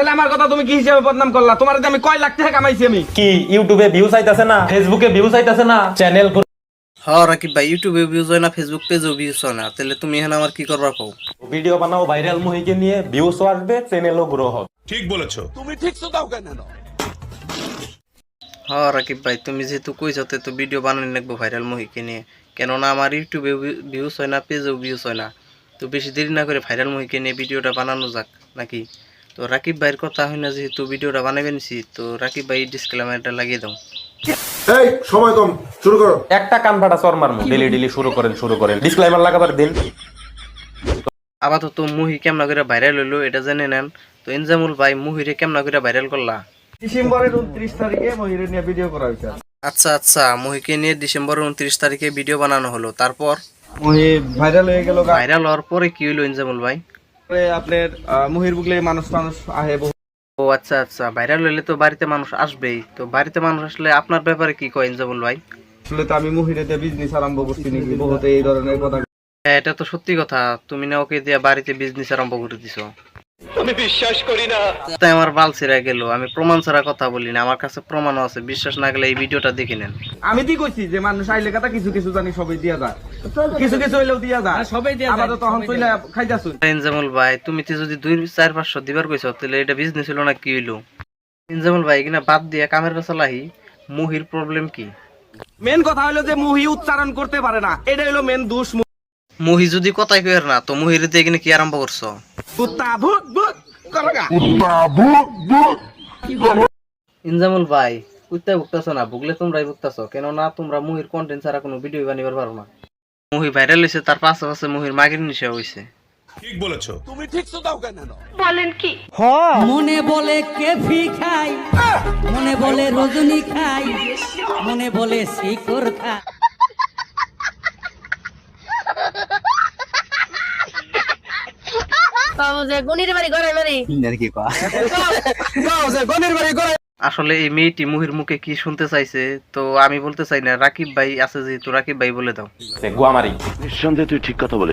তাহলে আমার কথা তুমি কি হিসেবে বদনাম করলা? তোমার আমি কয় লাখ টাকা কামাইছি আমি। কি ইউটিউবে ভিউজ আইতাছে না, ফেসবুকে ভিউজ আইতাছে না, চ্যানেল হ্যাঁ রাকিব ভাই, ইউটিউবে ভিউজ হয় না, ফেসবুক পেজেও ভিউজ হয় না, তাহলে তুমি এখানে আমার কি করবার কও? ভিডিও বানাও, ভাইরাল মুহিকে নিয়ে ভিউজও আসবে, চ্যানেলও গ্রো হবে। ঠিক বলেছো। হ্যাঁ রাকিব ভাই, তুমি যেহেতু কইছো তো ভিডিও বানানি লাগবো ভাইরাল মুহিকে নিয়ে, কেননা আমার ইউটিউবে ভিউজ হয় না, পেজেও ভিউজ হয় না। তো বেশি দেরি না করে ভাইরাল মুহিকে নিয়ে ভিডিওটা বানানো যাক নাকি? তো রাকিব ভাইয়ের কথা হয় না, যেহেতু ভিডিওটা বানাবেন তো রাকিব ভাই ডিসক্লেমারটা লাগিয়ে দাও। এই সময় কম, শুরু করো। একটা কান ফাটা চর মারমু, ডেলি শুরু করেন ডিসক্লেমার লাগাবার দিন। আপাতত মুহি কেমন করে ভাইরাল হইলো এটা জেনে নেন। তো ইনজামুল ভাই, মুহিরে কেমন করে ভাইরাল করলা? ডিসেম্বরের 29 তারিখে মহিরে নিয়ে ভিডিও করা হয়েছে। আচ্ছা, মুহিকে নিয়ে ডিসেম্বরের 29 তারিখে ভিডিও বানানো হলো, তারপর মহি ভাইরাল হয়ে গেল। ভাইরাল হওয়ার পরে কি হইলো ইনজামুল ভাই? আপনার মহির বুকলে মানুষ আহে বহু। ও আচ্ছা, ভাইরাল হইলে তো বাড়িতে মানুষ আসবেই। তো বাড়িতে মানুষ আসলে আপনার ব্যাপারে কি কয় ইনজামুল ভাই? আসলে তো আমি মহিরে দিয়ে বিজনেস আরম্ভ করছি নাকি, বহুত এই ধরনের কথা। হ্যাঁ, এটা তো সত্যি কথা, তুমি না ওকে দিয়ে বাড়িতে বিজনেস আরম্ভ করে দিছো। আমি বিশ্বাস করি না। তাই আমার বাল ছিঁড়া গেল। আমি প্রমাণ ছাড়া কথা বলি না, আমার কাছে প্রমাণও আছে। বিশ্বাস না গেলে এই ভিডিওটা দেখে নেন। আমি কি কইছি যে মানুষ আইলে কথা কিছু কিছু জানি সবাই দিয়া যায়, কিছু কিছু হইলেও দিয়া যায়, সবাই দিয়া যায়। তখন চলে খাইতাছুন। ইনজামুল ভাই, তুমি তো যদি 2-4-500 দিবার কইছো, তাহলে এটা বিজনেস হলো না কি হইলো? ইনজামুল ভাই, কিনা বাদ দিয়া কামের কাছে লাহি। মুহির প্রবলেম কি? মেন কথা হলো যে মুহি উচ্চারণ করতে পারে না, এটা হলো মেন দোষ। মুহি যদি কথাই কইর না, তো মুহির দিয়ে কিনে কি আরম্ভ করছো? ইনজামুল ভাই, কুত্তায় ভুগতাছো না, ভুগলে তোমরাই ভুগতাছো, কেননা তোমরা মুহির কন্টেন্ট ছাড়া কোনো ভিডিও বানিবার পারো না। মুহি ভাইরাল হইছে, তার পাশে মুহির মাগির নিশা হইছে। ঠিক বলেছো। তুমি ঠিক তো দাও কেন? মনে বলে কেফি খাই, মনে বলে রজনী খাই, মনে বলে শিকর খাই। আসলে এই মেয়েটি মুহির মুখে কি শুনতে চাইছে, তো আমি বলতে চাই না। রাকিব ভাই আছে যেহেতু, রাকিব ভাই বলে দাও। গুয়ামারি নিঃসন্দেহে তুই ঠিক কথা বলে।